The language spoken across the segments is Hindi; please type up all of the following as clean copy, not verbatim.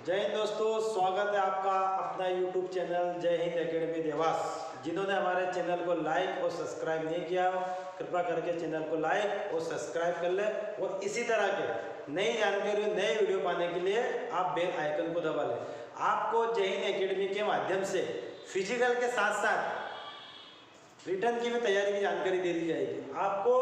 जय हिंद दोस्तों, स्वागत है आपका अपना YouTube चैनल जय हिंद एकेडमी देवास। जिन्होंने हमारे चैनल को लाइक और सब्सक्राइब नहीं किया हो, कृपया करके चैनल को लाइक और सब्सक्राइब कर ले और इसी तरह के नई जानकारी नए वीडियो पाने के लिए आप बेल आइकन को दबा लें। आपको जय हिंद एकेडमी के माध्यम से फिजिकल के साथ साथ रिटर्न की भी तैयारी की जानकारी दे दी जाएगी। आपको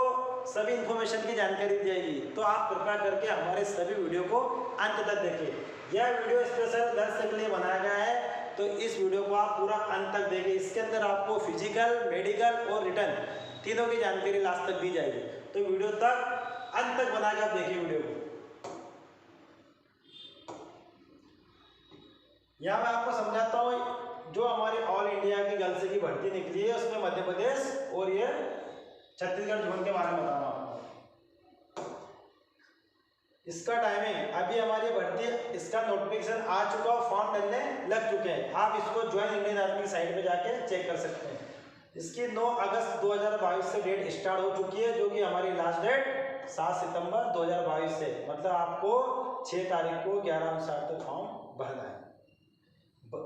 सभी इन्फॉर्मेशन की जानकारी दी जाएगी, तो आप कृपया करके हमारे सभी वीडियो को अंत तक देखिए। यह वीडियो स्पेशल दर्शक के लिए बनाया गया है, तो इस वीडियो को आप पूरा अंत तक देखिए। इसके अंदर आपको फिजिकल, मेडिकल और रिटर्न तीनों की जानकारी लास्ट तक दी जाएगी, तो वीडियो तक अंत तक बना के आप देखिए वीडियो को। यहाँ मैं आपको समझाता हूँ, जो हमारी ऑल इंडिया की गर्ल्स की भर्ती निकली है उसमें मध्य प्रदेश और ये छत्तीसगढ़ जोन के बारे में बताऊंगा आपको। इसका टाइमिंग अभी हमारी भर्ती, इसका नोटिफिकेशन आ चुका है, फॉर्म डलने लग चुके हैं। आप इसको ज्वाइन इंडियन आर्मी की साइट पे जाके चेक कर सकते हैं। इसकी 9 अगस्त 2022 से डेट स्टार्ट हो चुकी है, जो कि हमारी लास्ट डेट 7 सितंबर 2022 से, मतलब आपको 6 तारीख को 11:59 तक फॉर्म भरना है।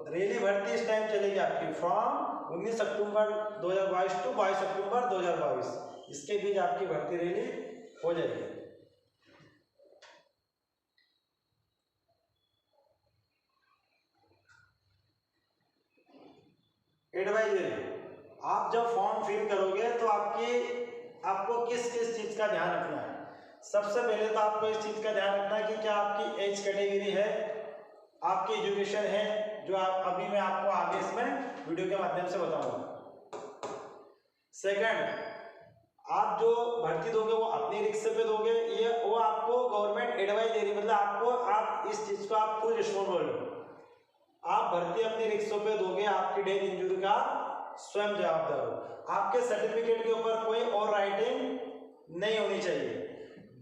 रैली भर्ती इस टाइम चलेगी आपकी फ्रॉम 19 अक्टूबर 2022 टू 22 अक्टूबर 2022, इसके बीच आपकी भर्ती रैली हो जाएगी। एडवाइजरी, आप जब फॉर्म फिल करोगे तो आपको किस किस चीज का ध्यान रखना है। सबसे पहले तो आपको इस चीज का ध्यान रखना है कि क्या आपकी एज कैटेगरी है, आपकी एजुकेशन है, जो अभी मैं आपको आगे इसमें वीडियो के माध्यम से बताऊंगा। सेकंड, आप जो भर्ती दोगे वो अपनी रिस्क पे दोगे, ये वो आपको गवर्नमेंट एडवाइस दे रही, मतलब आप इस चीज को आप फुल रिस्पॉन्सिबल हो। आप भर्ती अपनी रिस्क पे दोगे, आपकी डेथ इंजरी का स्वयं जवाबदार हो। आपके सर्टिफिकेट के ऊपर कोई और राइटिंग नहीं होनी चाहिए।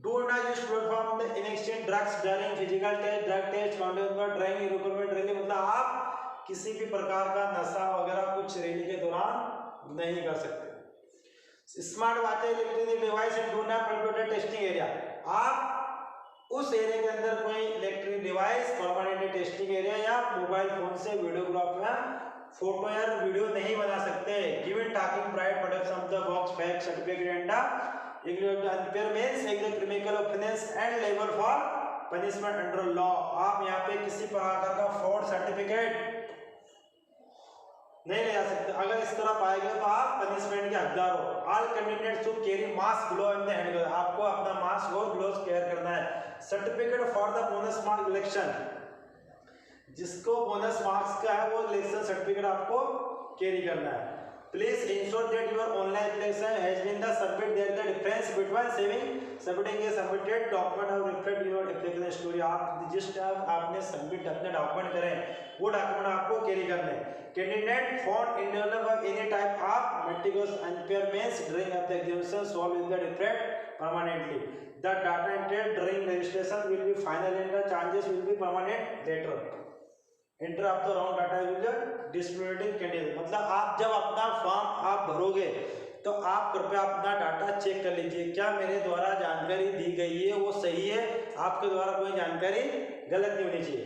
Do not use platform in exchange drugs during physical test, drug test, conduct driving requirement rally, मतलब आप किसी भी प्रकार का नशा वगैरह कुछ रैली के दौरान नहीं कर सकते। Smart watch, electronic device and do not permitted testing area, आप उस एरिया के अंदर कोई electronic device, permanent testing area या मोबाइल फोन से वीडियोग्राफ या फोटो या वीडियो नहीं बना सकते। Given talking private products of the box fact certificate and unfair means एक criminal offense and liable for punishment under law। आप यहाँ पे किसी प्रकार का फ्रॉड सर्टिफिकेट नहीं ले जा सकते। अगर इस तरह पाए गए तो आप पनिशमेंट के हकदार हो। All candidates should carry mask, glove in the hand, आपको अपना मास्क और ग्लोव्स केयर करना है। Certificate for the bonus mark election, जिसको बोनस मार्क्स का है वो इलेक्शन सर्टिफिकेट आपको कैरी करना है। Please ensure that your online application has been the submit that the difference between submitting a submitted document और reflect your application story। आप जिस टाइम आपने सबमिट अपने डॉक्यूमेंट करें वो डॉक्यूमेंट आपको कैरी करने हैं। Candidate for individual of any type of meticulous impairments during of the examination solve in the defect permanently। The data entered during registration will be final and the changes will be permanent later। Enter of the wrong data user discriminating candidate, मतलब आप जब अपना फॉर्म आप भरोगे तो आप कृपया अपना डाटा चेक कर लीजिए, क्या मेरे द्वारा जानकारी दी गई है वो सही है, आपके द्वारा कोई जानकारी गलत नहीं होनी चाहिए।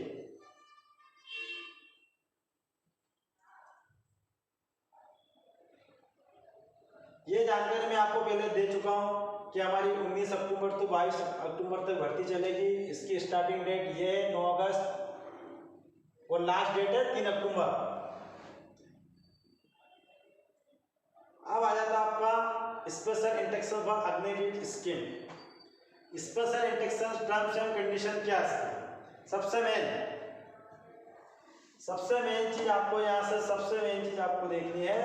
ये जानकारी मैं आपको पहले दे चुका हूं कि हमारी 19 अक्टूबर तो 22 अक्टूबर तक भर्ती चलेगी। इसकी स्टार्टिंग डेट ये 9 अगस्त और लास्ट डेट है 3 अक्टूबर। अब आ जाता आपका स्पेशल इंटेक्शन फॉर अग्निवीर स्कीम। स्पेशल इंटेक्शन टर्म्स एंड कंडीशन क्या है? सबसे मेन चीज आपको यहाँ से सबसे मेन चीज आपको देखनी है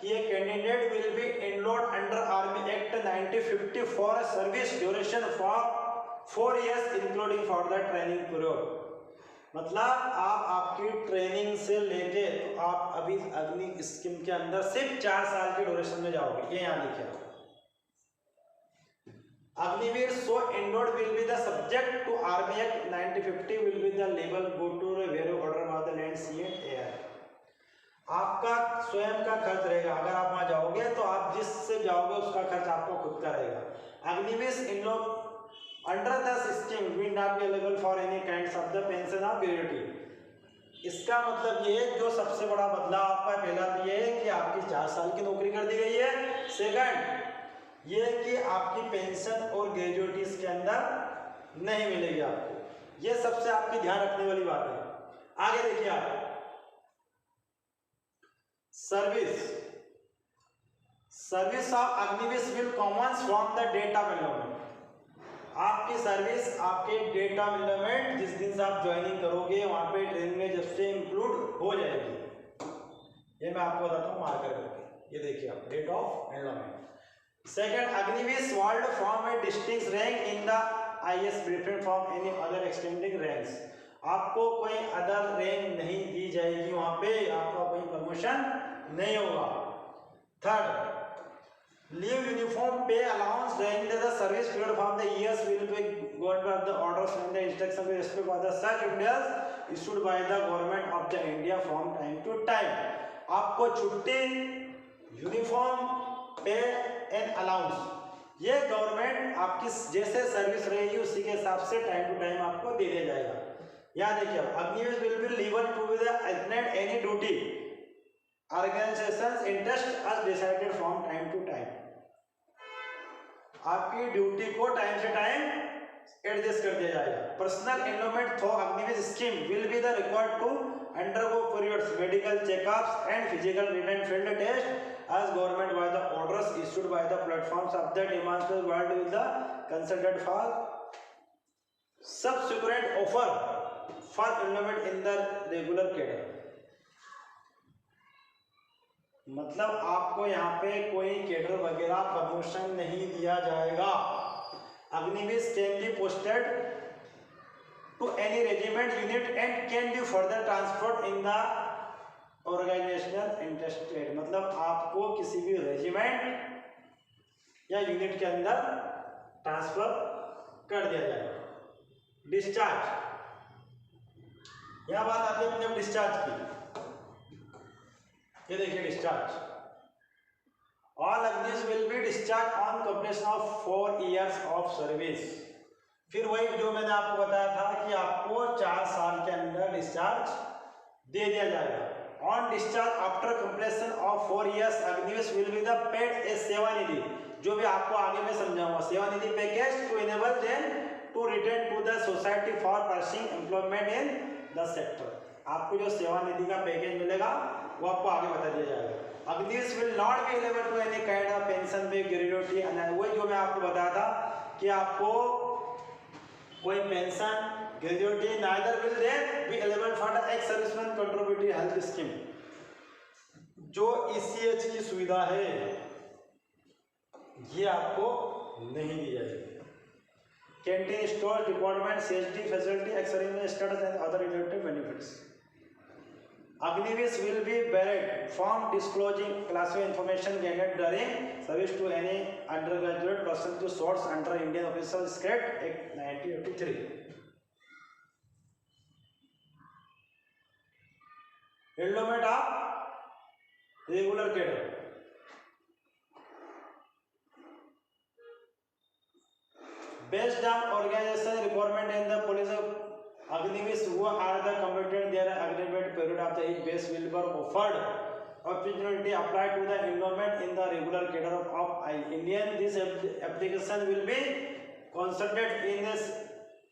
कि ये candidate will be enrolled under army act 1950 for service duration for 4 years including for the training period. मतलब आपकी ट्रेनिंग से लेके तो आप अभी अग्नि स्कीम के अंदर सिर्फ 4 साल के ड्यूरेशन में जाओगे। ये यहाँ लिखे Agniveer so enrolled will be the subject to army act 1950 will be the level go to very order by the land sea and air. आपका स्वयं का खर्च रहेगा, अगर आप वहां जाओगे तो आप जिससे जाओगे उसका खर्च आपको खुद का रहेगा। Agniveer under the scheme will not be available for any kind of the pension of gratuity. इसका मतलब ये है, जो सबसे बड़ा बदलाव आपका पहला तो ये है कि आपकी 4 साल की नौकरी कर दी गई है। सेकंड ये है कि आपकी पेंशन और ग्रेजुएटी इसके अंदर नहीं मिलेगी आपको। ये सबसे आपकी ध्यान रखने वाली बात है। आगे देखिए आप, service of Agniveer will commence from the date of enrolment. आपकी सर्विस आपके डेट ऑफ एनरोलमेंट जिस दिन से आप ज्वाइनिंग करोगे वहां पे ट्रेनिंग में जब से इंक्लूड हो जाएगी। ये मैं आपको बताता हूँ मार्कर करके। ये देखिए आप, date of enrolment. Second, Agniveer world from a distinct rank in the IAS different from any other extending ranks. आपको कोई अदर रैंक नहीं दी जाएगी, वहां पे आपका कोई प्रमोशन नहीं होगा। Third, leave uniform pay allowance during the service period from the years will be government of the orders and the instructions with respect of the such Indians issued by the government of the India from time to time. आपको छुट्टी, यूनिफॉर्म, पे एंड अलाउंस ये गवर्नमेंट आपकी जैसे सर्विस रहेगी उसी के हिसाब से टाइम टू टाइम आपको दे दिया जाएगा। यहाँ देखिए, Agniveer will be liable to be the attend any duty organisations interest as decided from time to time. आपकी ड्यूटी को टाइम से टाइम एडजस्ट कर दिया जाएगा। Personal enrolment through Agniveer scheme will be the required to undergo periods medical checkups and physical written field test as government by the orders issued by the platforms of the demonstration world with the consulted for subsequent offer for enrollment in the regular cadre। मतलब आपको यहाँ पे कोई केडर वगैरह प्रमोशन नहीं दिया जाएगा। Agniveer can be posted to any regiment unit and can be further transferred in the organisational interested. मतलब आपको किसी भी रेजिमेंट या यूनिट के अंदर ट्रांसफर कर दिया जाएगा। डिस्चार्ज, यह बात आती है अपने डिस्चार्ज की। ये देखिए discharge, all Agniveer will be discharge on completion of 4 years of service. फिर वही जो मैंने आपको बताया था कि आपको 4 साल के अंदर डिस्चार्ज दे दिया जाएगा। On discharge after completion of 4 years, Agniveer will be the paid a सेवा निधि, जो भी आपको आगे मैं समझाऊंगा। सेवा निधि package to enable them to return to the society for pursuing employment in the sector। आपको जो सेवा निधि का पैकेज मिलेगा वो आपको आगे बता दिया जाएगा। Agniveer will not be eligible to any kind of pension पे gratuity, वही जो मैं आपको बताया था कि आपको कोई pension gratuity neither will they be eligible for the ex serviceman contributory health scheme. जो ईसीएच की सुविधा है ये आपको नहीं दी जाएगी। Canteen, store, department, CHD facility, ex serviceman status and other related benefits. Agniveer will be barred from disclosing classified information gained during service to any undergraduate person to source under Indian Official Script Act 1983। Enrolment of regular cadre, based on organization requirement in the police of Agniveer who are the completed their agreement period of the base will be offered opportunity apply to the enrollment in the regular cadre of Indian. This application will be considered in a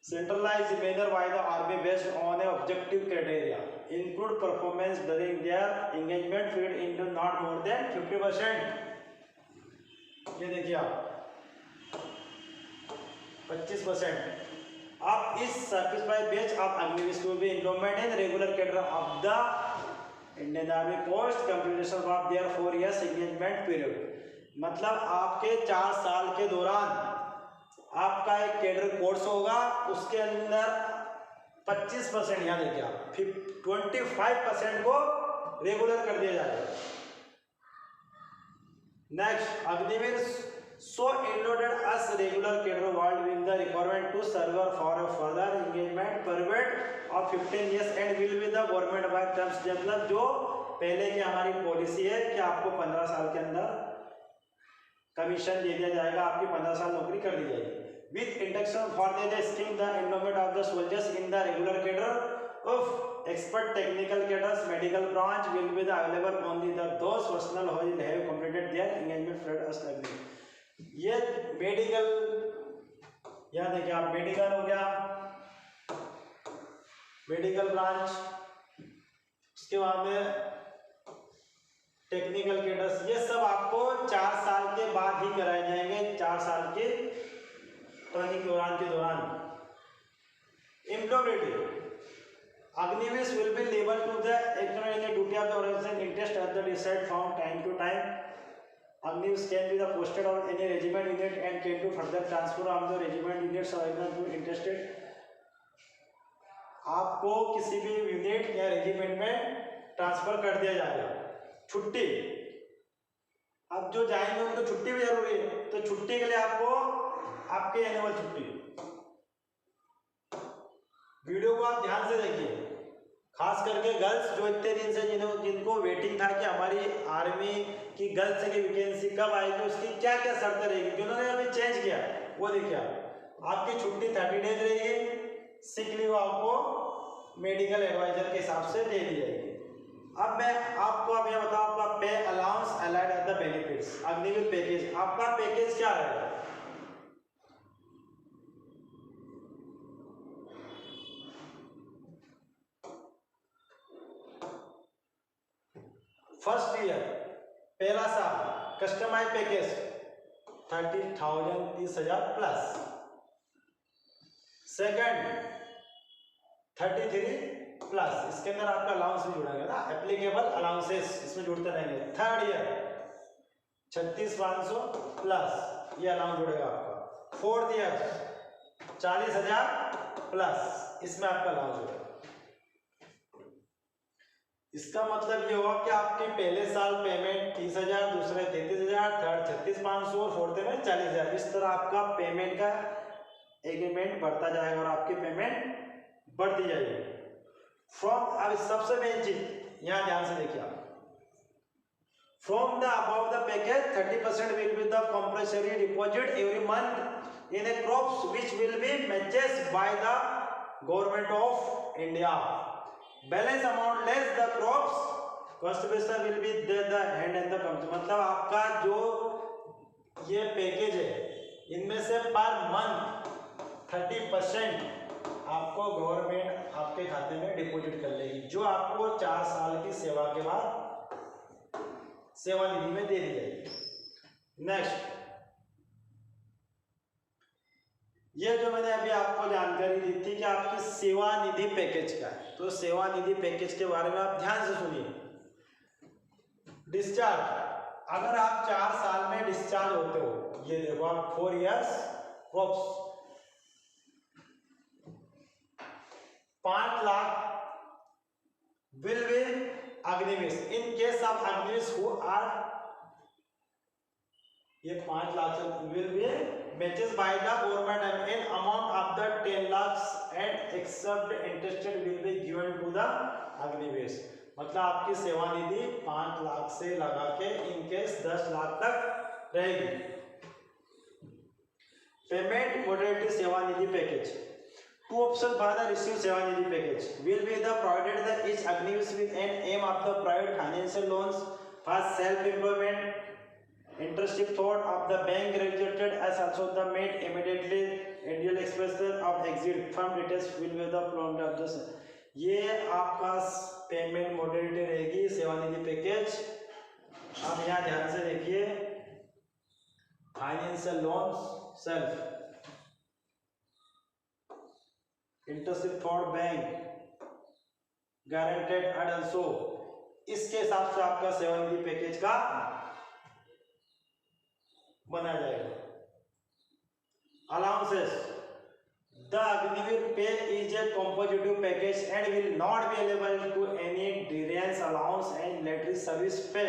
centralized manner by the army based on a objective criteria, include performance during their engagement period into not more than 50%। ये देखिए आप 25%। आप इस सर्विस बाय बेच आप Agniveer to be enrolment in regular cadre of the Indian army post completion of their 4 years engagement period. मतलब आपके 4 साल के दौरान आपका एक कैडर कोर्स होगा, उसके अंदर 25%, यहाँ देखिए आप 25% को रेगुलर कर दिया जाएगा। Next, Agniveer so enrolled as regular cadre world with the requirement to serve for a further engagement period of 15 years and will be the government by terms। मतलब जो पहले की हमारी पॉलिसी है कि आपको 15 साल के अंदर कमीशन दे दिया जाएगा, आपकी 15 साल नौकरी कर दी जाएगी। with induction for the scheme the enrollment of the soldiers in the regular cadre of expert technical cadres medical branch will be available only the those personnel who will have completed their engagement period as agreed। ये मेडिकल, यहाँ देखिए आप मेडिकल हो गया, मेडिकल ब्रांच, उसके बाद में टेक्निकल कैडर्स, ये सब आपको 4 साल के बाद ही कराए जाएंगे, 4 साल के ट्रेनिंग के दौरान। Employability, Agniveer will be liable to the extraordinary duty of the organization interest at the decide from time to time। Agniveer can be the posted on any regiment unit and can to further transfer of the regiment units available to interested। आपको किसी भी यूनिट या रेजिमेंट में ट्रांसफर कर दिया जाएगा। छुट्टी, अब जो जाएंगे उनको छुट्टी भी जरूरी है, तो छुट्टी के लिए आपको आपके एनुअल छुट्टी, वीडियो को आप ध्यान से देखिए, खास करके गर्ल्स जो इतने दिन से जिनको वेटिंग था कि हमारी आर्मी की गर्ल्स की वैकेंसी कब आएगी, उसकी क्या क्या शर्तें रहेगी, जिन्होंने अभी चेंज किया वो देखिए। आपकी छुट्टी 30 डेज रहेगी, सिक लीव आपको मेडिकल एडवाइजर के हिसाब से दे दी जाएगी। अब मैं आपको अब यह बताऊं, आपका pay allowance allied at the benefits, Agniveer package, आपका पैकेज क्या रहेगा? फर्स्ट ईयर पहला साल customise package 30,000 30,000 plus. Second 33 plus, इसके अंदर आपका अलाउंस भी जुड़ेगा ना, एप्लीकेबल अलाउंसेस इसमें जुड़ते रहेंगे। थर्ड ईयर 36,500 प्लस, ये अलाउंस जुड़ेगा आपका। फोर्थ ईयर 40,000 प्लस, इसमें आपका अलाउंस जुड़ेगा। इसका मतलब ये हुआ कि आपके पहले साल पेमेंट 30,000, दूसरे 33,000, थर्ड 36,500 और फोर्थ में 40,000। इस तरह आपका पेमेंट का एग्रीमेंट बढ़ता जाएगा और आपकी पेमेंट बढ़ती जाएगी। फ्रॉम, अब सबसे मेन चीज यहाँ ध्यान से देखिए आप, from the above the package 30% will be the compulsory deposit every month in A crops which will be matches bye the government of India. Balance amount less the crops contribution will be the hand and the company. मतलब आपका जो ये पैकेज है, इनमें से पर मंथ 30% आपको गवर्नमेंट आपके खाते में डिपॉजिट कर लेगी, जो आपको 4 साल की सेवा के बाद सेवा निधि में दे दी जाएगी। नेक्स्ट, ये जो मैंने अभी आपको जानकारी दी थी कि आपकी सेवा निधि पैकेज का है, तो सेवा निधि पैकेज के बारे में आप ध्यान से सुनिए। डिस्चार्ज, अगर आप 4 साल में डिस्चार्ज होते हो, ये देखो आप 4 years crops 5 lakh will be Agniveer. In case of Agniveer who are, ये 5 lakh will be matches by the government in amount of the 10 lakhs and except interested will be given to the Agniveer. मतलब आपकी सेवा निधि 5 लाख से लगा के इन केस 10 लाख तक रहेगी। पेमेंट मोडेलिटी सेवा निधि package, two options for the received seva nidhi package will be the provided that each Agniveer with an aim of the private financial loans for self employment, internship thought of the bank rejected as also the made immediately ideal expression of exit from details will be the prompt of the। ये आपका पेमेंट मोडेलिटी रहेगी सेवा निधि पैकेज। अब यहाँ ध्यान से देखिए, financial loans self, internship for bank, guaranteed and also, इसके हिसाब से आपका सेवा निधि पैकेज का बनाया जाएगा। Allowances, the Agniveer pay is a composite package and will not be eligible to any dearness allowance and military service pay.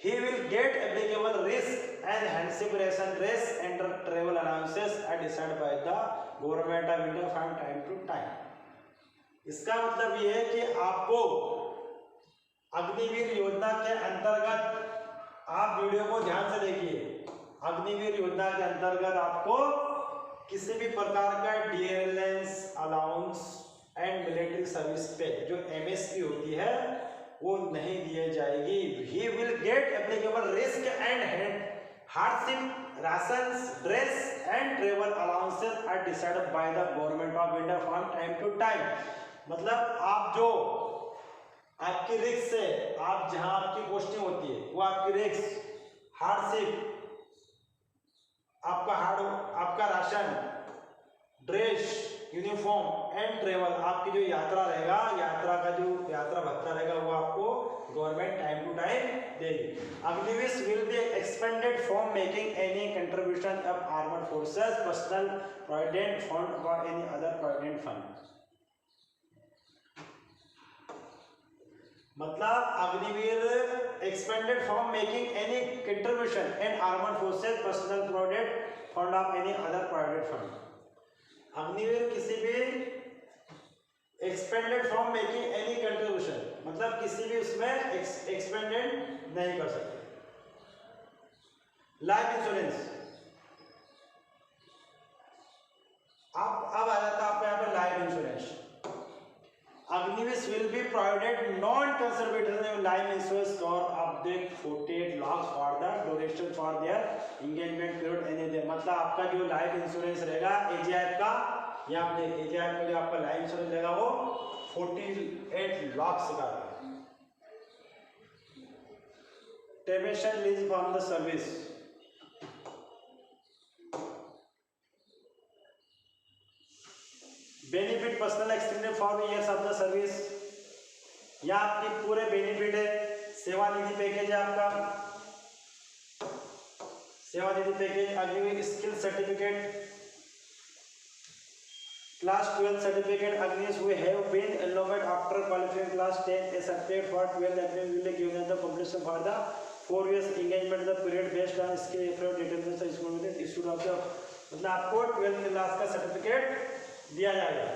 He will get applicable risk and handship ration rates and travel allowances are decided by the government of India from time to time। इसका मतलब ये है कि आपको अग्निवीर योजना के अंतर्गत, आप वीडियो को ध्यान से देखिए, अग्निवीर योजना के अंतर्गत आपको किसी भी प्रकार का dearness allowance and military service pay जो एमएसपी होती है वो नहीं दी जाएगी। He will get applicable risk and hardship rations dress and travel allowances are decided by the government of India from time to time. मतलब आप जो आपकी रिस्क से आप जहां आपकी पोस्टिंग होती है वो आपकी रिस्क हार्डशिप आपका ration dress uniform and travel आपकी जो यात्रा रहेगा यात्रा का जो यात्रा भत्ता रहेगा वो आपको गवर्नमेंट टाइम टू टाइम देगी। Agniveer will be expended from making any contribution of armed forces personnel provident fund और एनी अदर प्रोविडेंट फंड। मतलब Agniveer expended from making any contribution and armed forces personnel provident fund of any other provident fund. Agniveer किसी भी expended from making any contribution मतलब किसी भी उसमें एक्सपेंडेड नहीं कर सकते। लाइफ इंश्योरेंस अब आ जाता है आपका यहाँ पे life insurance. Agniveer will be provided non conservative life insurance cover up to 48 lakh for the duration for their engagement period any day. मतलब आपका जो लाइफ इंश्योरेंस रहेगा एजीआईएफ का या अपने एजीआईएफ का जो आपका लाइफ इंश्योरेंस रहेगा वो 48 लाख का है। टेमेशन लीज from the service benefit personal extended for years of the service या आपकी पूरे बेनिफिट है। सेवा निधि पैकेज है आपका सेवा निधि package. Agniveer skill certificate class 12 certificate Agniveer who have been enrolled after qualifying class 10 a certificate for 12 Agnivir will be given the completion for the 4 years engagement the period based on skill approach determination school with issued of the मतलब आपको 12th क्लास का सर्टिफिकेट दिया जाएगा।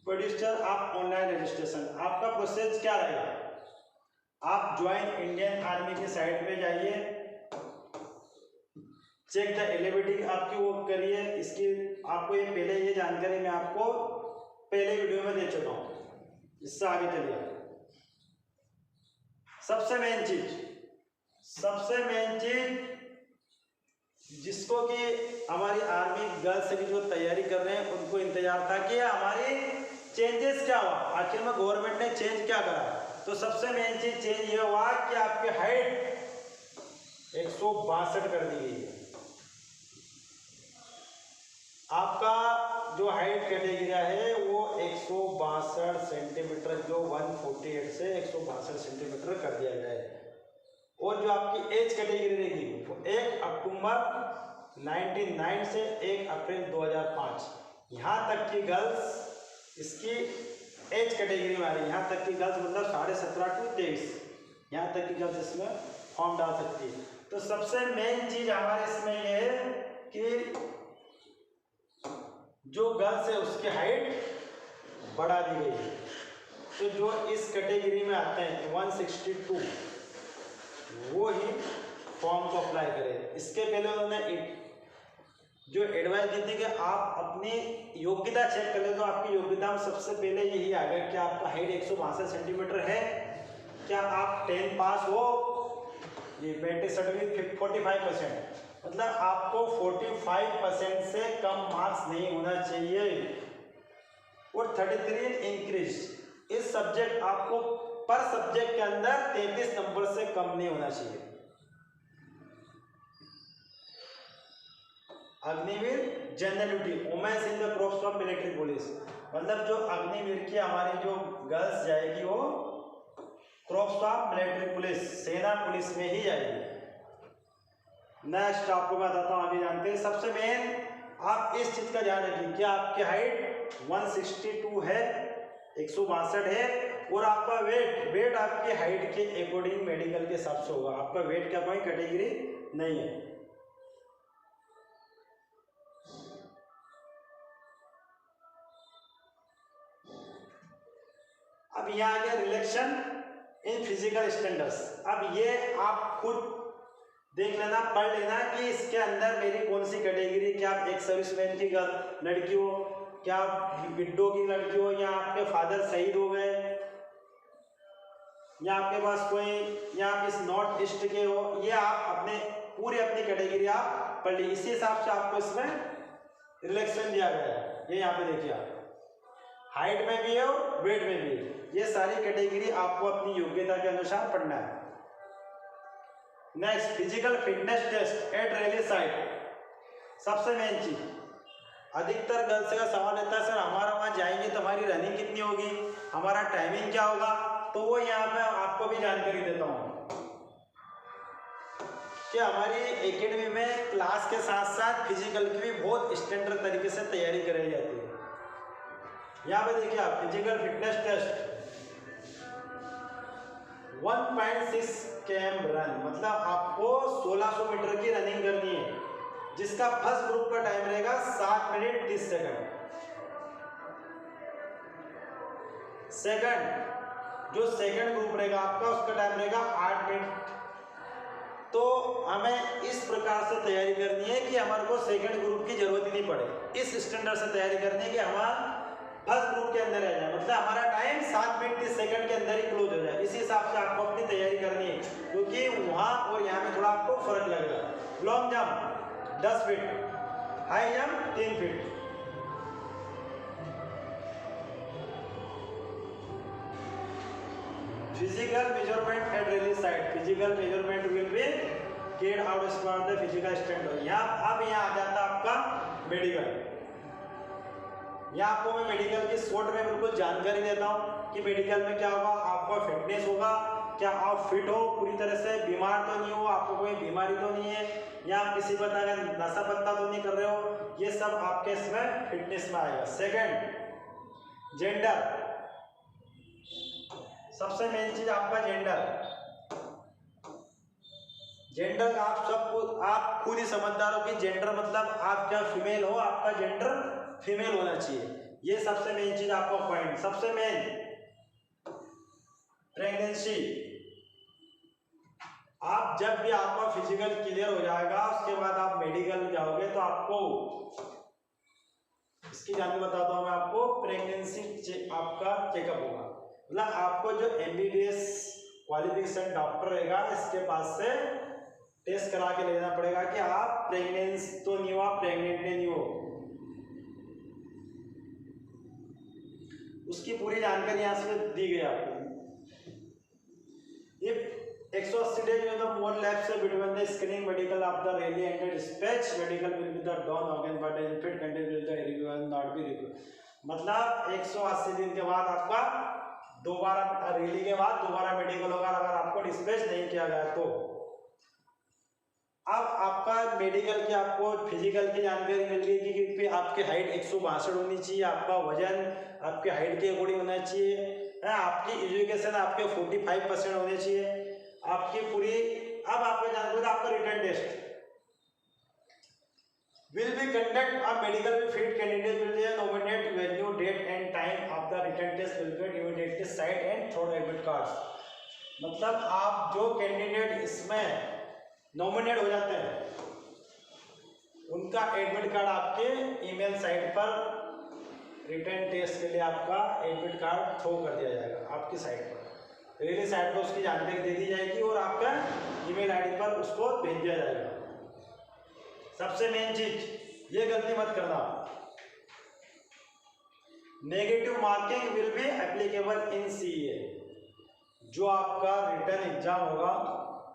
प्रोड्यूसर आप ऑनलाइन रजिस्ट्रेशन आपका प्रोसेस क्या रहेगा। आप ज्वाइन इंडियन आर्मी की साइट पे जाइए चेक द एलिजिबिलिटी आपकी वो करिए। इसकी आपको ये पहले ये जानकारी मैं आपको पहले वीडियो में दे चुका हूँ। इससे आगे चलिए। सबसे मेन चीज जिसको कि हमारी आर्मी गर्ल्स की जो तैयारी कर रहे हैं उनको इंतजार था कि हमारी चेंजेस क्या हुआ, आखिर में गवर्नमेंट ने चेंज क्या करा। तो सबसे मेन चीज चेंज ये हुआ कि आपकी हाइट 162 कर दी गई है। आपका जो हाइट कैटेगरी है वो 162 सेंटीमीटर जो 148 से 162 सेंटीमीटर कर दिया गया है। और जो आपकी एज कैटेगरी रहेगी वो 1 अक्टूबर 1999 से 1 अप्रैल 2005 यहाँ तक की गर्ल्स इसकी एज कैटेगरी में आ रही है। यहाँ तक की गर्ल्स मतलब 17.5 to 23 यहाँ तक की गर्ल्स इसमें फॉर्म डाल सकती है। तो सबसे मेन चीज हमारे इसमें ये है कि जो गर्ल्स है उसकी हाइट बढ़ा दी गई है। तो जो इस कैटेगरी में आते हैं 162 वो ही फॉर्म को अप्लाई करें। इसके पहले उन्होंने जो एडवाइस दी थी कि आप अपनी योग्यता चेक कर ले। तो आपकी योग्यता में सबसे पहले यही आ गया कि आपका हाइट 162 सेंटीमीटर है, क्या आप 10 पास हो, ये मेरिट सर्टिफिकेट 45%, मतलब आपको 45% से कम मार्क्स नहीं होना चाहिए। और 33 इंक्रीज इस सब्जेक्ट आपको पर सब्जेक्ट के अंदर 33 नंबर से कम नहीं होना चाहिए। Agniveer general duty womens in the crops of military police मतलब जो अग्निवीर की हमारी जो गर्ल्स जाएगी वो क्रॉप्स ऑफ मिलिट्री पुलिस सेना पुलिस में ही जाएगी। नेक्स्ट आपको मैं बताता हूँ आगे जानते हैं। सबसे मेन आप इस चीज का ध्यान रखिए कि आपकी हाइट 162 है, 162 है और आपका वेट आपकी हाइट के अकॉर्डिंग मेडिकल के हिसाब से होगा। आपका वेट का कोई कैटेगरी नहीं है। अब यहाँ आ गया रिलेक्शन इन फिजिकल स्टैंडर्ड्स। अब ये आप खुद देख लेना, पढ़ लेना कि इसके अंदर मेरी कौन सी कैटेगरी, क्या आप एक सर्विसमैन की लड़की हो, क्या विडो की लड़की हो, या आपके फादर शहीद हो गए, या आपके पास कोई, या आप इस नॉर्थ ईस्ट के हो, ये आप अपने पूरी अपनी कैटेगरी आप पढ़ ली। इसी हिसाब से आपको इसमें रिलेक्शन दिया गया है। ये यहाँ पे देखिए, आप हाइट में भी है और वेट में भी है। ये सारी कैटेगरी आपको अपनी योग्यता के अनुसार पढ़ना है। Next, physical fitness test at rally site. सबसे मेन चीज, अधिकतर गर्ल्स का सवाल रहता है सर हमारा वहाँ जाएंगे तो हमारी रनिंग कितनी होगी, हमारा टाइमिंग क्या होगा, तो वो यहाँ पे आपको भी जानकारी देता हूँ कि हमारी एकेडमी में क्लास के साथ साथ फिजिकल की भी बहुत स्टैंडर्ड तरीके से तैयारी कराई जाती है। यहाँ पे देखिए आप, physical fitness test 1.6 km run, मतलब आपको 1600 मीटर की रनिंग करनी है, जिसका फर्स्ट ग्रुप का टाइम रहेगा 7 मिनट 30 सेकंड। सेकंड, जो सेकंड ग्रुप रहेगा आपका, उसका टाइम रहेगा 8 मिनट। तो हमें इस प्रकार से तैयारी करनी है कि हमारे को सेकंड ग्रुप की जरूरत ही नहीं पड़े। इस स्टैंडर्ड से तैयारी करनी है कि हमारा फर्स्ट ग्रुप के अंदर रह जाए, मतलब हमारा टाइम 7 मिनट 30 सेकंड के अंदर ही क्लोज हो जाए। इसी हिसाब से आपको अपनी तैयारी करनी है, क्योंकि वहाँ और यहाँ में थोड़ा आपको फर्क लगेगा। Long jump 10 feet, high jump 3 feet. Physical measurement at rally site, physical measurement will be carried out as per the physical standard। यहाँ अब यहाँ आ जाता है आपका मेडिकल। यहाँ आपको मैं मेडिकल की शॉर्ट में बिल्कुल जानकारी देता हूँ कि मेडिकल में क्या होगा। आपका फिटनेस होगा, क्या आप फिट हो पूरी तरह से, बीमार तो नहीं हो, आपको कोई बीमारी तो नहीं है, या आप किसी प्रकार का नशा पत्ता तो नहीं कर रहे हो, ये सब आपके इसमें फिटनेस में आएगा। सेकंड, जेंडर, सबसे मेन चीज आपका जेंडर। जेंडर आप सब आप खुद ही समझदार हो कि जेंडर मतलब आप क्या फीमेल हो, आपका जेंडर फीमेल होना चाहिए। ये सबसे मेन चीज आपका पॉइंट। सबसे मेन, प्रेगनेंसी। आप जब भी आपका फिजिकल क्लियर हो जाएगा, उसके बाद आप मेडिकल जाओगे तो आपको इसकी जानकारी बताता हूँ मैं आपको। प्रेगनेंसी आपका चेकअप होगा, मतलब आपको जो MBBS क्वालिफिकेशन डॉक्टर रहेगा, इसके पास से टेस्ट करा के लेना पड़ेगा कि आप प्रेगनेंस तो नहीं हो, आप प्रेग्नेंट नहीं हो। उसकी पूरी जानकारी यहाँ से दी गई आपको। ये 180 days में तो more lapse between the screening medical of the rally and the dispatch medical will be the done again but the infant content will the review and not be review। मतलब 180 दिन के बाद आपका दोबारा रैली के बाद दोबारा मेडिकल होगा, अगर आपको डिस्पैच नहीं किया गया तो। अब आपका मेडिकल की आपको फिजिकल की जानकारी मिल गई कि आपकी हाइट 162 होनी चाहिए, आपका वजन आपके हाइट के अकॉर्डिंग होना चाहिए, आपकी एजुकेशन आपके 45% होने चाहिए, आपकी पूरी। अब आपको जानकारी, आपका written test will be conduct a medical fit candidate will be nominate venue, date and time of the written test will be immediately site and throw admit cards। मतलब आप जो कैंडिडेट इसमें नॉमिनेट हो जाते हैं, उनका एडमिट कार्ड आपके ईमेल साइट पर रिटन टेस्ट के लिए आपका एडमिट कार्ड थ्रो कर दिया जाएगा आपकी साइट पर। रैली साइट पर उसकी जानकारी दे दी जाएगी और आपका ईमेल आईडी पर उसको भेज दिया जाएगा। सबसे मेन चीज, ये गलती मत करना, negative marking will be applicable in CA। जो आपका रिटन एग्जाम होगा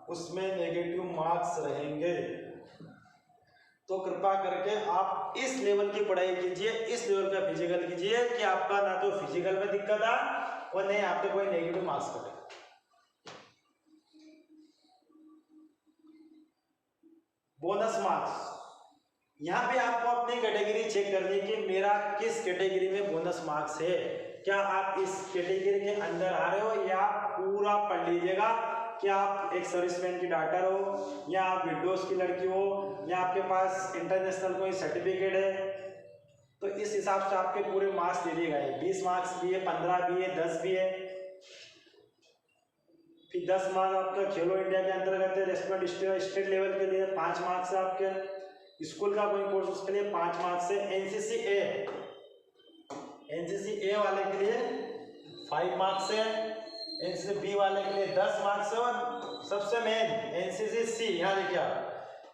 उसमें नेगेटिव मार्क्स रहेंगे, तो कृपा करके आप इस लेवल की पढ़ाई कीजिए, इस लेवल का फिजिकल कीजिए कि आपका ना तो फिजिकल में दिक्कत आ और नहीं आपके कोई नेगेटिव मार्क्स कटे। बोनस मार्क्स, यहाँ पे आपको अपनी कैटेगरी चेक करनी है कि मेरा किस कैटेगरी में बोनस मार्क्स है। क्या आप इस कैटेगरी के अंदर आ रहे हो, या पूरा पढ़ लीजिएगा कि आप एक सर्विसमैन की डॉटर हो, या आप विडोज की लड़की हो, या आपके पास इंटरनेशनल कोई सर्टिफिकेट है, तो इस हिसाब से आपके पूरे मार्क्स दे दिए गए। 20 मार्क्स भी है, 15 भी है, 10 भी है। फिर 10 मार्क्स आपका खेलो इंडिया के अंतर्गत है, रेस्टोरेंट स्टेट लेवल के लिए 5 मार्क्स है आपके, स्कूल का कोई कोर्स उसके लिए 5 मार्क्स है। एनसीसी ए वाले के लिए 5 मार्क्स है, एनसीसी बी वाले के लिए 10 मार्क्स है, और सबसे मेन एनसीसी सी। यहाँ देखिए आप,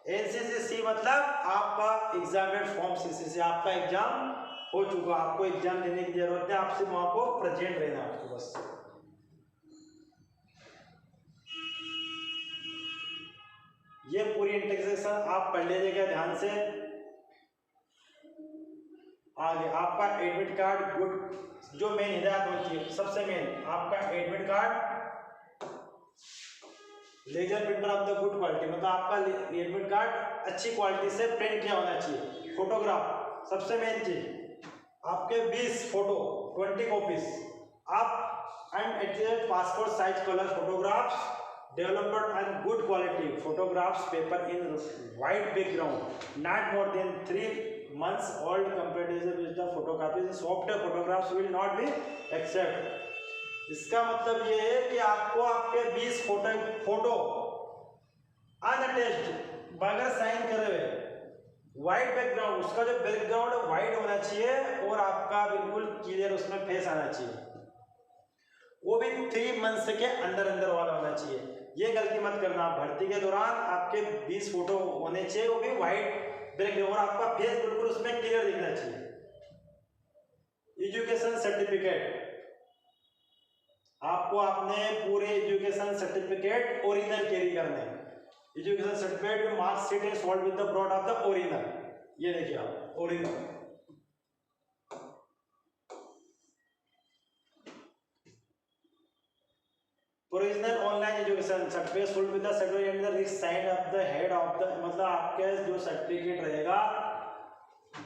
एनसीसी सी मतलब आपका एग्जामिनेड फॉर्म सीसीसी, आपका एग्जाम हो चुका, आपको एग्जाम देने की जरूरत है, आपसे वहां को प्रेजेंट रहना आपको बस। ये पूरी इंट्रोडक्शन आप पढ़ लीजिएगा ध्यान से। आगे आपका एडमिट कार्ड गुड, जो मेन हिदायत होती है सबसे मेन, आपका admit card laser printer of the good quality, मतलब आपका एडमिट कार्ड अच्छी क्वालिटी से प्रिंट किया होना चाहिए। फोटोग्राफ सबसे मेन चीज, आपके 20 फोटो 20 कॉपीज आप and at passport size colour photographs developed and good quality photographs paper in white background, not more than 3 months old compatible with the photocopies, soft photographs will not be accept। इसका मतलब ये है कि आपको आपके 20 फोटो अनअटैच्ड बगैर साइन करे हुए व्हाइट बैकग्राउंड, उसका जो बैकग्राउंड व्हाइट होना चाहिए और आपका बिल्कुल क्लियर उसमें फेस आना चाहिए, वो भी 3 मंथ्स के अंदर अंदर वाला होना चाहिए। ये गलती मत करना, भर्ती के दौरान आपके 20 फोटो होने चाहिए, वो भी व्हाइट बैकग्राउंड, और आपका फेस बिल्कुल उसमें क्लियर दिखना चाहिए। एजुकेशन सर्टिफिकेट, आपको अपने पूरे एजुकेशन सर्टिफिकेट ओरिजिनल कैरी करने हैं। Education certificate marksheet is sold with the product of the original, ये देखिए आप original. Original online education certificate sold with the certificate and the wrist sign of the head of the, मतलब आपके जो सर्टिफिकेट रहेगा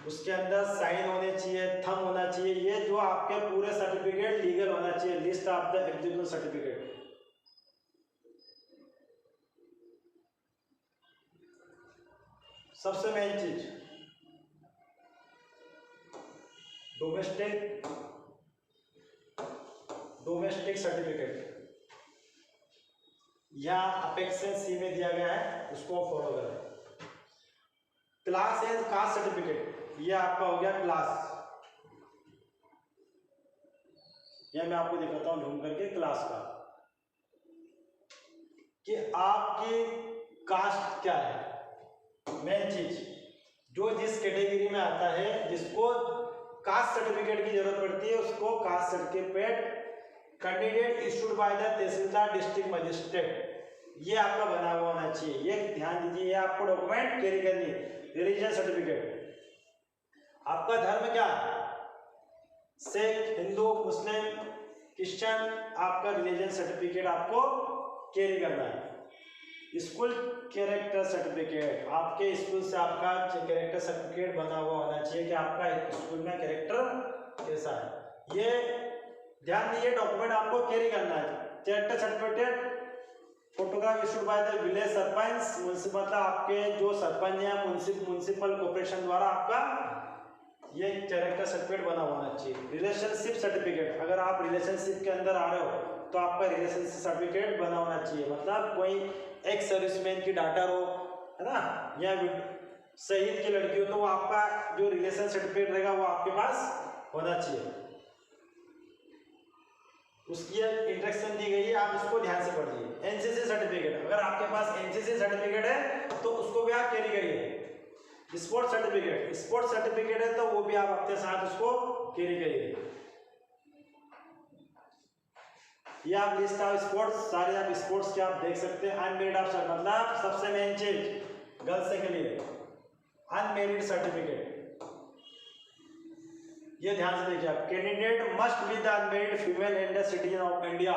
उसके अंदर साइन होने चाहिए, थंब होना चाहिए, ये जो आपके पूरे सर्टिफिकेट लीगल होना चाहिए। List of the executive certificate, सबसे मेन चीज डोमेस्टिक सर्टिफिकेट, यहाँ अपेक्सेस सी में दिया गया है, उसको फॉलो करें। क्लास एंड कास्ट सर्टिफिकेट, ये आपका हो गया क्लास, यह मैं आपको दिखाता हूं ढूंढ करके क्लास का, कि आपकी कास्ट क्या है। मेन चीज जो जिस कैटेगरी में आता है, जिसको कास्ट सर्टिफिकेट की जरूरत पड़ती है, उसको caste certificate candidate issued by the tehsildar district magistrate, ये आपका बना हुआ होना चाहिए। ये ध्यान दीजिए, ये आपको डॉक्यूमेंट कैरी करनी है। रिलीजन सर्टिफिकेट, आपका धर्म क्या है, सिख, हिंदू, मुस्लिम, क्रिश्चियन, आपका रिलीजन सर्टिफिकेट आपको कैरी करना है। स्कूल कैरेक्टर सर्टिफिकेट, आपके स्कूल से आपका कैरेक्टर सर्टिफिकेट बना हुआ होना चाहिए कि आपका स्कूल में कैरेक्टर कैसा है। ये ध्यान दीजिए, डॉक्यूमेंट आपको कैरी करना है। Character certificate photograph issued by the village sarpanch, मतलब आपके जो सरपंच है म्युनिसिपल कॉर्पोरेशन द्वारा आपका ये कैरेक्टर सर्टिफिकेट बना होना चाहिए। रिलेशनशिप सर्टिफिकेट, अगर आप रिलेशनशिप के अंदर आ रहे हो तो आपका रिलेशनशिप सर्टिफिकेट बना होना चाहिए, मतलब कोई एक्स सर्विसमैन की डॉटर हो, है ना, या शहीद की लड़की हो, तो वो आपका जो रिलेशन सर्टिफिकेट रहेगा वो आपके पास होना चाहिए। उसकी इंस्ट्रक्शन दी गई है, आप इसको ध्यान से पढ़िए। एनसीसी सर्टिफिकेट, अगर आपके पास एनसीसी सर्टिफिकेट है तो उसको भी आप कैरी करिए। स्पोर्ट्स सर्टिफिकेट है तो वो भी आप अपने साथ उसको कैरी करिए। ये आप लिस्ट ऑफ स्पोर्ट्स, सारे आप स्पोर्ट्स के आप देख सकते हैं। अनमेरिड ऑफ, मतलब सबसे मेन चीज गर्ल्स के लिए अनमेरिड सर्टिफिकेट, ये ध्यान से देखिए आप। Candidate must be the unmarried female and the citizen of India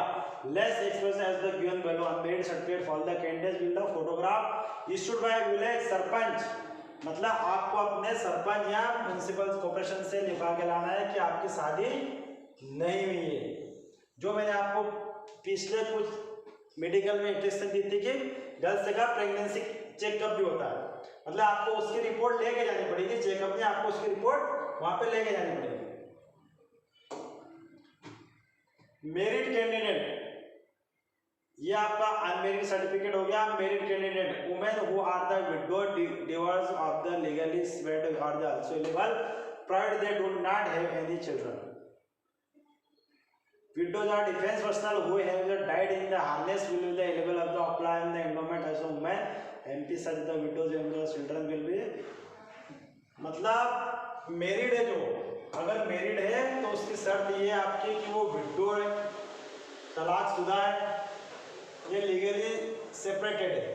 less express as the given below. Unmarried certificate for the candidate will the photograph issued by village sarpanch, मतलब आपको अपने सरपंच या म्युनिसिपल कॉर्पोरेशन से लिखा के लाना है कि आपकी शादी नहीं हुई है। जो मैंने आपको पिछले कुछ मेडिकल में इंस्ट्रक्शन दी थी कि गर्ल्स का प्रेगनेंसी चेकअप भी होता है, मतलब आपको उसकी रिपोर्ट लेके जानी पड़ेगी। चेकअप में आपको उसकी रिपोर्ट वहां पे लेके जानी पड़ेगी। मेरिट कैंडिडेट ये आपका अनमेरिड सर्टिफिकेट हो गया। Married candidate women who are the widow divorce of the legally wed are the also eligible provided they do not have any children. Widows or defense personnel who have died in the harness will be the eligible of the apply in the endowment as a woman. MP such the widows and the children will be, मतलब मेरिड है जो, अगर मेरिड है तो उसकी शर्त ये आपकी कि वो विडो है, तलाकशुदा है, ये लीगली सेपरेटेड है,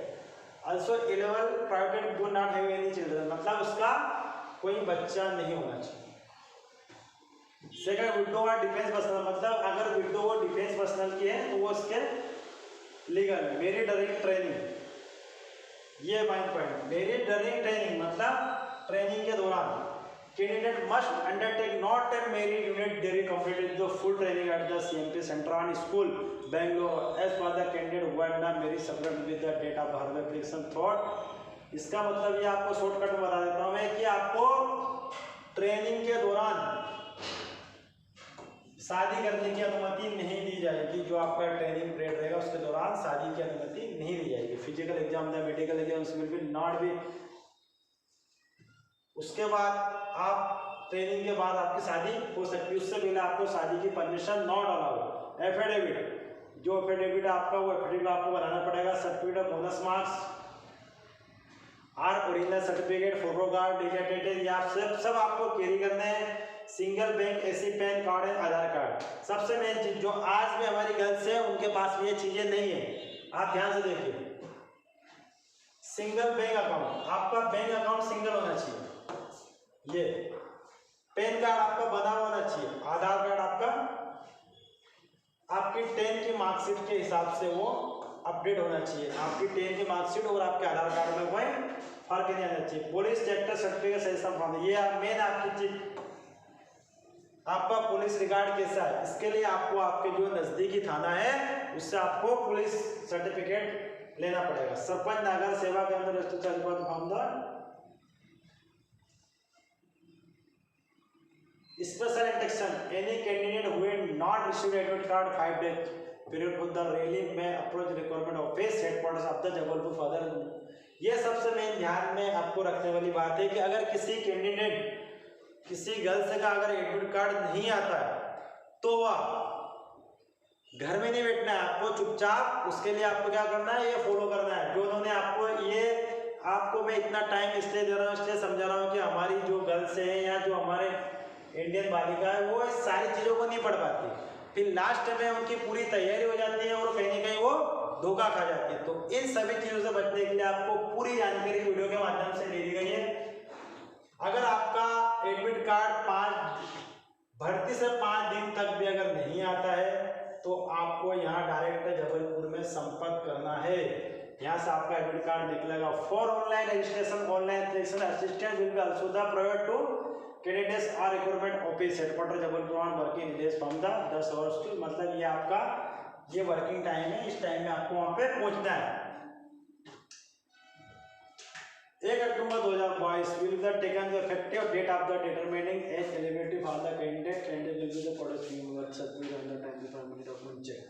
also eligible provided do not have any children, मतलब उसका कोई बच्चा नहीं होना चाहिए। सेकंड विडो और डिफेंस पर्सनल, मतलब अगर विडो और डिफेंस पर्सनल की है तो वो उसके लीगल। मेरिड ड्यूरिंग ट्रेनिंग, ये mind point, married during training मतलब ट्रेनिंग के दौरान candidate must undertake not a married unit during completed the full training at the CMP centre on school Bangalore as per the candidate who had not married subject with the date of her application thought. इसका मतलब ये आपको शॉर्टकट में बता देता हूँ मैं कि आपको ट्रेनिंग के दौरान शादी करने की अनुमति नहीं दी जाएगी। जो आपका ट्रेनिंग पीरियड रहेगा उसके दौरान शादी की अनुमति नहीं दी जाएगी। फिजिकल एग्जाम या medical exam will be not be. उसके बाद आप ट्रेनिंग के बाद आपकी शादी हो सकती है, उससे पहले आपको शादी की परमिशन नॉट अलाउड। एफिडेविट, जो एफिडेविट आपका वो एफिडेविट आपको बनाना पड़ेगा। Certificate of bonus marks are original certificate, photo card, digitated, या सब आपको कैरी करने हैं। सिंगल बैंक ऐसी पैन कार्ड है, आधार कार्ड। सबसे मेन चीज जो आज भी हमारी गर्ल्स है उनके पास भी ये चीजें नहीं है, आप ध्यान से देखिए। सिंगल बैंक अकाउंट, आपका बैंक अकाउंट सिंगल होना चाहिए। ये पैन कार्ड आपका बना होना चाहिए। आधार कार्ड आपका आपकी 10 की मार्कशीट के हिसाब से वो अपडेट होना चाहिए। आपकी 10 की मार्कशीट और आपके आधार कार्ड में कोई फर्क नहीं आना चाहिए। Police check certificate suggestion form, ये मेन आपकी चीज। आपका पुलिस रिकॉर्ड कैसा है, इसके लिए आपको आपके जो नजदीकी थाना है उससे आपको पुलिस सर्टिफिकेट लेना पड़ेगा। सरपंच नागर सेवा के अंदर special instruction, any candidate who had not received admit card 5 days period for the rally में approach requirement office headquarters of the Jabalpur further. ये सबसे मेन ध्यान में आपको रखने वाली बात है कि अगर किसी कैंडिडेट किसी गर्ल्स का अगर एडमिट कार्ड नहीं आता है तो वह घर में नहीं बैठना है, आपको चुपचाप उसके लिए आपको क्या करना है, ये फॉलो करना है जो उन्होंने आपको ये आपको मैं इतना टाइम इसलिए दे रहा हूँ, इसलिए समझा रहा हूँ कि हमारी जो गर्ल्स है या जो हमारे इंडियन बालिका है वो इस सारी चीज़ों को नहीं पढ़ पाती, फिर लास्ट में उनकी पूरी तैयारी हो जाती है और कहीं ना कहीं वो धोखा खा जाती है। तो इन सभी चीज़ों से बचने के लिए आपको पूरी जानकारी वीडियो के माध्यम से दे दी गई है। अगर आपका एडमिट कार्ड भर्ती से 5 दिन तक भी अगर नहीं आता है तो आपको यहाँ डायरेक्ट जबलपुर में संपर्क करना है। यहाँ से आपका एडमिट कार्ड निकलेगा। For online registration online application assistant will be also the provide to candidates are recruitment office headquarter Jabalpur on working days from the 10 hours to, मतलब ये आपका ये वर्किंग टाइम है, इस टाइम में आपको वहाँ पे पहुँचना है। 1 अक्टूबर 2022 will be taken the effective date of the determining age eligibility for the candidate will be the product work certificate and the time the family document check।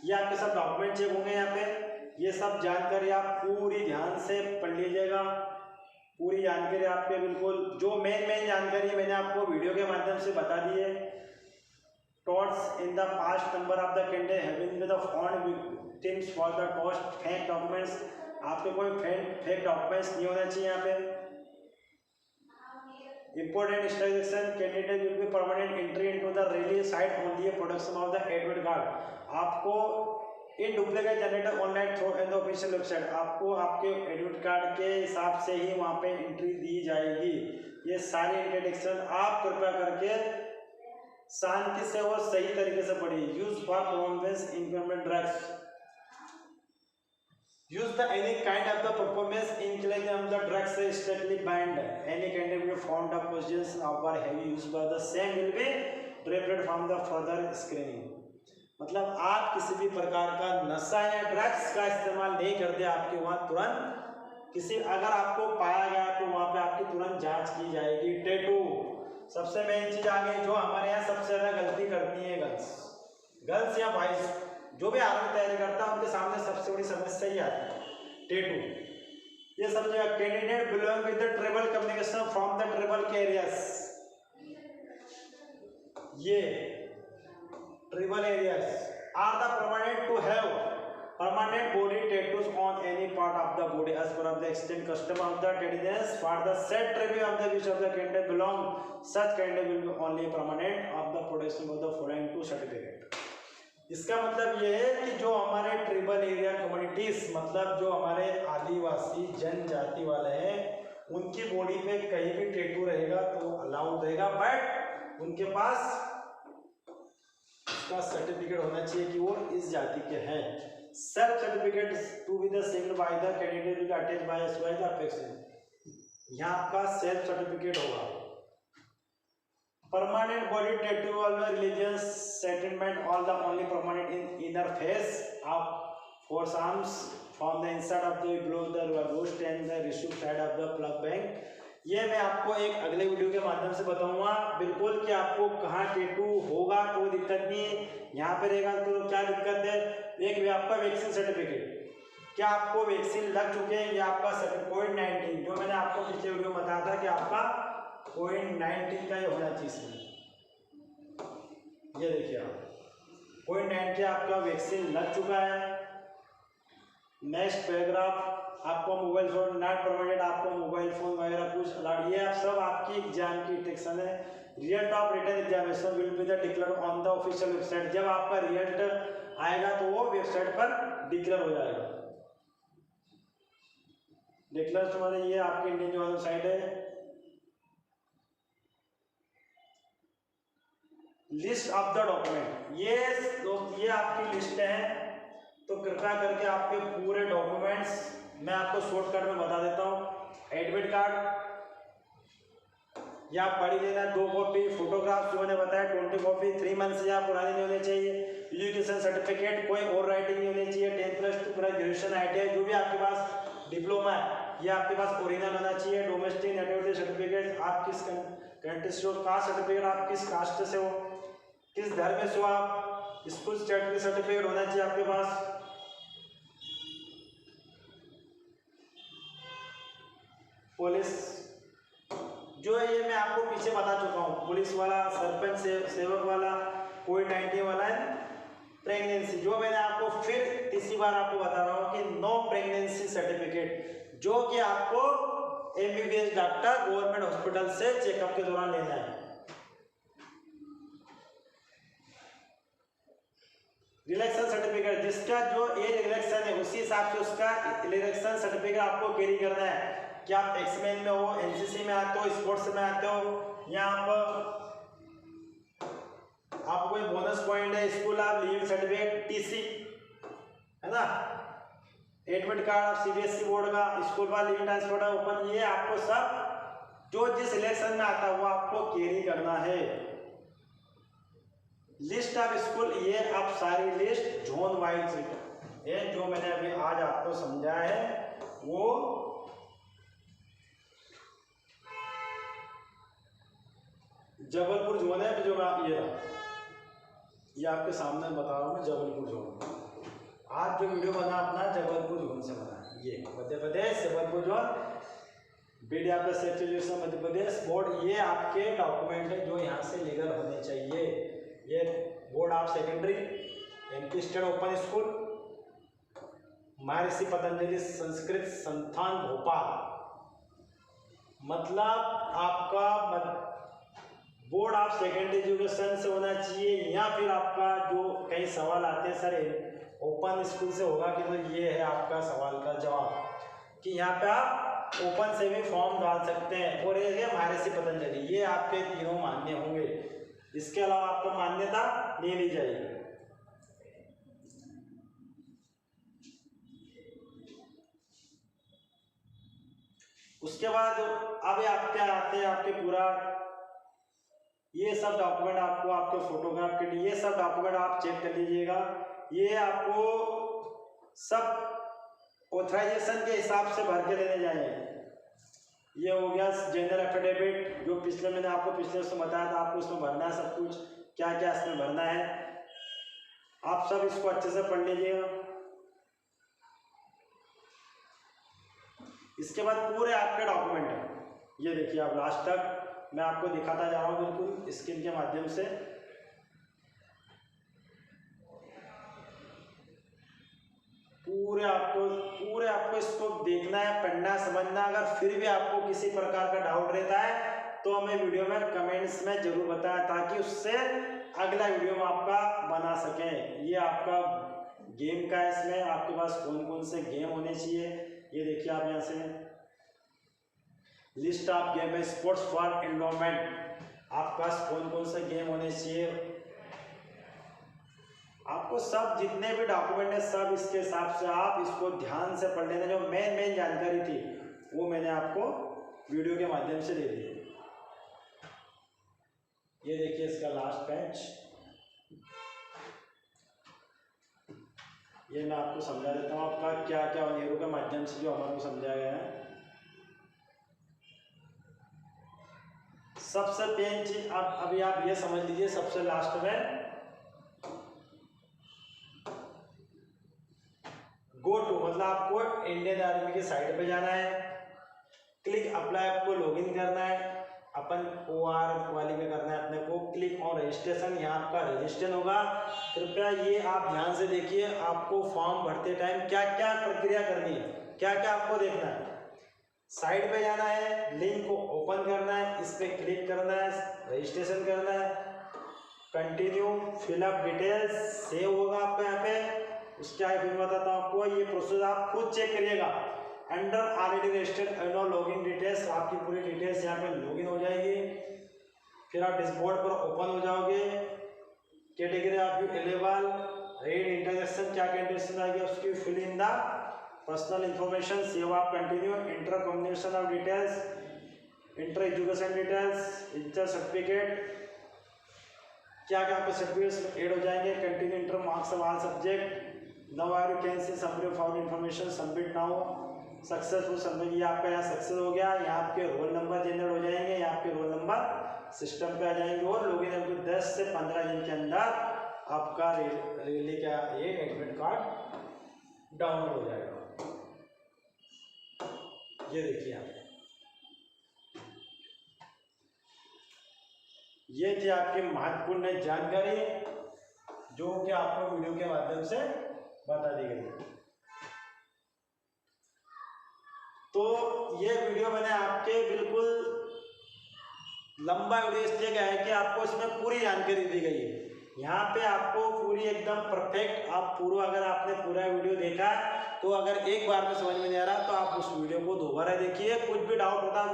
ये आपके सब डॉक्यूमेंट चेक होंगे यहाँ पे। ये सब जानकारी आप पूरी ध्यान से पढ़ लीजिएगा। पूरी जानकारी आपके बिल्कुल जो मेन जानकारी मैंने आपको वीडियो के माध्यम से बता दी है। Touts in the past number of the candidate having the found victims for the cost fake documents, आपके कोई फेक डॉक्यूमेंट्स नहीं होना चाहिए यहाँ पे। Important instruction, candidate will be permanent entry into the rally site only a production of the admit card। आपको in duplicate generator online through in the official website, आपको आपके एडमिट कार्ड के हिसाब से ही वहाँ पे एंट्री दी जाएगी। ये सारी इंट्रोडक्शन आप कृपया करके शांति से और सही तरीके से पढ़िए। Use for performance increment drugs, use the any kind of the performance including of the drugs is strictly banned। any kind of the found of questions of or heavy use by the same will be prohibited from the further screening। मतलब आप किसी भी प्रकार का नशा या ड्रग्स का इस्तेमाल नहीं करते, आपके वहाँ तुरंत किसी अगर आपको पाया गया तो वहाँ पे आपकी तुरंत जांच की जाएगी। टैटू सबसे मेन चीज आ गई जो हमारे यहाँ सबसे ज्यादा गलती करती है गर्ल्स या बॉयज। जो भी आर्मी तैयारी करता है उनके सामने सबसे बड़ी समस्या ही आती है, टेटू। ये समझिएगा, candidate belong with the tribal communication from the tribal areas, ये tribal areas are the permanent to have permanent body tattoos on any part of the body as per of the extent custom of the traditions for the said tribe of the which of the candidate belong, such candidate will be only permanent of the production of the following two certificate। इसका मतलब ये है कि जो हमारे ट्राइबल एरिया कम्युनिटीज, मतलब जो हमारे आदिवासी जनजाति वाले हैं, उनकी बॉडी पे कहीं भी टैटू रहेगा तो अलाउड रहेगा, बट उनके पास उसका सर्टिफिकेट होना चाहिए कि वो इस जाति के हैं। Self certificate to be the signed by the candidate will attach by as well the apex। यहाँ आपका सेल्फ सर्टिफिकेट होगा। Permanent body tattoo all the religious settlement all the only permanent in inner face of forearms from the inside of the below the wrist and the resume side of the plug bank। ये मैं आपको एक अगले वीडियो के माध्यम से बताऊंगा बिल्कुल कि आपको कहाँ टैटू होगा तो दिक्कत नहीं है, यहाँ पे रहेगा तो क्या दिक्कत है। एक भी आपका वैक्सीन सर्टिफिकेट, क्या आपको वैक्सीन लग चुके हैं, या आपका कोविड-19 जो मैंने आपको पिछले वीडियो में बताया था कि आपका कोविड-19 का ही होना चाहिए इसमें। ये देखिए आप कोविड-19 आपका वैक्सीन लग चुका है। नेक्स्ट पैराग्राफ, आपको मोबाइल फोन नॉट परमिटेड, आपको मोबाइल फोन वगैरह कुछ अलाउड, ये सब आपकी एग्जाम की इंस्ट्रक्शन है। Result of written examination will be the declared on the official website. जब आपका रिजल्ट आएगा तो वो वेबसाइट पर डिक्लेयर हो जाएगा। डिक्लेयर तुम्हारे ये आपकी इंडियन जो वेबसाइट है। लिस्ट ऑफ द डॉक्यूमेंट, ये आपकी लिस्ट है, तो कृपया करके आपके पूरे डॉक्यूमेंट्स मैं आपको शॉर्टकट में बता देता हूँ। एडमिट कार्ड या पढ़ी लेना 2 कॉपी, फोटोग्राफ जो मैंने बताया 20 कॉपी, 3 मंथ से या पुराने नहीं होने चाहिए। एजुकेशन सर्टिफिकेट, कोई और राइटिंग नहीं होनी चाहिए। 10+2 पूरा ग्रेजुएशन ITI जो भी आपके पास डिप्लोमा है ये आपके पास ओरिजिनल होना चाहिए। डोमेस्टिक नेटिविटी सर्टिफिकेट, आप किस कंट्री से हो, कास्ट सर्टिफिकेट आप किस कास्ट से हो, किस धर्म से हो, आप स्कूल स्टेट सर्टिफिकेट होना चाहिए आपके पास। पुलिस जो है ये मैं आपको पीछे बता चुका हूँ, पुलिस वाला, सरपंच सेवक वाला, कोविड-19 वाला है। प्रेगनेंसी जो मैंने आपको फिर तीसरी बार आपको बता रहा हूँ कि नो प्रेगनेंसी सर्टिफिकेट जो कि आपको MBBS डॉक्टर गवर्नमेंट हॉस्पिटल से चेकअप के दौरान लेना है। रिलैक्सेशन सर्टिफिकेट, जिसका जो एज रिलैक्सेशन है उसी हिसाब से उसका रिलैक्सेशन सर्टिफिकेट आपको कैरी करना है। क्या आप एक्समैन में हो, NCC में आते हो, स्पोर्ट्स में आते हो, या आप कोई बोनस पॉइंट है, स्कूल आप लीव सर्टिफिकेट, TC है ना, एडमिट कार्ड CBSE बोर्ड का, स्कूल का लीव ट्रांसपोर्ट है ओपन, ये आपको सब जो जिस इलेक्शन में आता है वो आपको कैरी करना है। लिस्ट ऑफ स्कूल, ये आप सारी लिस्ट जोन वाइज है जो मैंने अभी आज आपको समझा है वो जबलपुर जोन है। जो ये आपके सामने बता रहा हूँ मैं, जबलपुर जोन। आज जो वीडियो बना अपना जबलपुर जोन से बना, ये Madhya Pradesh Jabalpur zone BDR plus education Madhya Pradesh board. ये आपके डॉक्यूमेंट है जो यहाँ से लीगल होने चाहिए। ये board of secondary, MP state open school, महर्षि पतंजलि संस्कृत संस्थान भोपाल, मतलब आपका बोर्ड ऑफ सेकेंडरी एजुकेशन से होना चाहिए। या फिर आपका जो कई सवाल आते हैं सर ओपन स्कूल से होगा कि तो ये है आपका सवाल का जवाब कि यहाँ पे आप ओपन से भी फॉर्म डाल सकते हैं। और ये है महर्षि पतंजलि, ये आपके तीनों मान्य होंगे, इसके अलावा आपको मान्यता नहीं ली जाएगी। उसके बाद अब आप क्या आते हैं आपके पूरा ये सब डॉक्यूमेंट आपको आपके फोटोग्राफ के लिए, ये सब डॉक्यूमेंट आप चेक कर लीजिएगा। ये आपको सब ऑथराइजेशन के हिसाब से भर के लेने जाएंगे। ये हो गया जनरल एफिडेविट जो पिछले मैंने आपको पिछले उसमें बताया था, आपको उसमें भरना है सब कुछ, क्या क्या इसमें भरना है। आप सब इसको अच्छे से पढ़ लीजिएगा। इसके बाद पूरे आपके डॉक्यूमेंट है, ये देखिए आप लास्ट तक मैं आपको दिखाता जा रहा हूँ बिल्कुल स्क्रीन के माध्यम से। पूरे आपको इसको देखना है, पढ़ना है, समझना। अगर फिर भी आपको किसी प्रकार का डाउट रहता है तो हमें वीडियो में कमेंट्स में जरूर बताएं, ताकि उससे अगला वीडियो में आपका बना सकें। ये आपका गेम का है, इसमें आपके पास कौन कौन से गेम होने चाहिए ये देखिए आप यहाँ से लिस्ट ऑफ गेम है। स्पोर्ट्स फॉर एनवायरनमेंट, आपके पास कौन कौन से गेम होने चाहिए। आपको सब जितने भी डॉक्यूमेंट है सब इसके हिसाब से आप इसको ध्यान से पढ़ लेना। जो मेन जानकारी थी वो मैंने आपको वीडियो के माध्यम से दे दी। ये देखिए इसका लास्ट पेज, ये मैं आपको समझा देता हूँ आपका क्या क्या नेहरू के माध्यम से जो हमारे को समझाया गया है। सबसे मेन चीज अभी आप ये समझ लीजिए, सबसे लास्ट में गो टू, मतलब आपको इंडियन आर्मी की साइट पे जाना है, क्लिक अप्लाई आपको लॉगिन करना है, अपन OR वाली में करना है अपने को, क्लिक ऑन रजिस्ट्रेशन, यहाँ आपका रजिस्ट्रेशन होगा। कृपया ये आप ध्यान से देखिए, आपको फॉर्म भरते टाइम क्या क्या प्रक्रिया करनी है, क्या क्या आपको देखना है। साइट पे जाना है, लिंक को ओपन करना है, इस पर क्लिक करना है, रजिस्ट्रेशन करना है, कंटिन्यू, फिलअप डिटेल्स, सेव होगा आपका यहाँ पे। उसके आगे फिर बताता हूँ आपको, ये प्रोसेस आप खुद चेक करिएगा। Under already registered no login details, आपकी पूरी डिटेल्स यहाँ पे लॉगिन हो जाएगी। फिर आप डैशबोर्ड पर ओपन हो जाओगे। कैटेगरी आपकी एलेबल, रीड इंटरसेक्शन, क्या क्या इंटरसेक्शन आएगी उसकी fill in the personal information, save आप continue, enter combination of details, enter education details, enter certificate, क्या क्या आपके सर्टिफिकेट्स ऐड हो जाएंगे, continue, enter marks of all subject, now are you can see submit for information, submit now, successful submit, ये आपका यहाँ सक्सेस हो गया। यहाँ आपके रोल नंबर जनरेट हो जाएंगे, यहाँ आपके रोल नंबर सिस्टम पे आ जाएंगे और लॉगिन आपको 10 से 15 दिन के अंदर आपका रेली का ये एडमिट कार्ड डाउनलोड हो जाएगा। ये देखिए आप, ये थी आपकी महत्वपूर्ण जानकारी जो कि आपको वीडियो के माध्यम से बता दी गई। तो ये वीडियो मैंने आपके बिल्कुल लंबा वीडियो इसलिए क्या है कि आपको इसमें पूरी जानकारी दी गई है। यहाँ पे आपको पूरी एकदम परफेक्ट, आप पूरा अगर आपने पूरा वीडियो देखा तो अगर एक बार में समझ में नहीं आ रहा तो आप उस वीडियो को दोबारा देखिए। कुछ भी डाउट होता है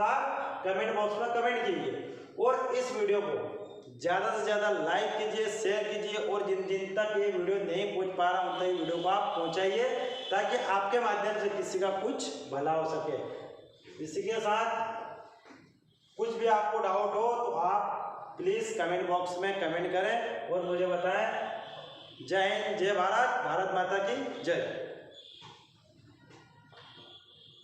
कमेंट बॉक्स में कमेंट कीजिए और इस वीडियो को ज़्यादा से ज़्यादा लाइक कीजिए, शेयर कीजिए और जिन जिन तक ये वीडियो नहीं पहुंच पा रहा उन तक वीडियो को आप पहुंचाइए, ताकि आपके माध्यम से किसी का कुछ भला हो सके। इसी के साथ कुछ भी आपको डाउट हो तो आप प्लीज़ कमेंट बॉक्स में कमेंट करें और मुझे बताएं। जय हिंद, जय भारत, भारत माता की जय।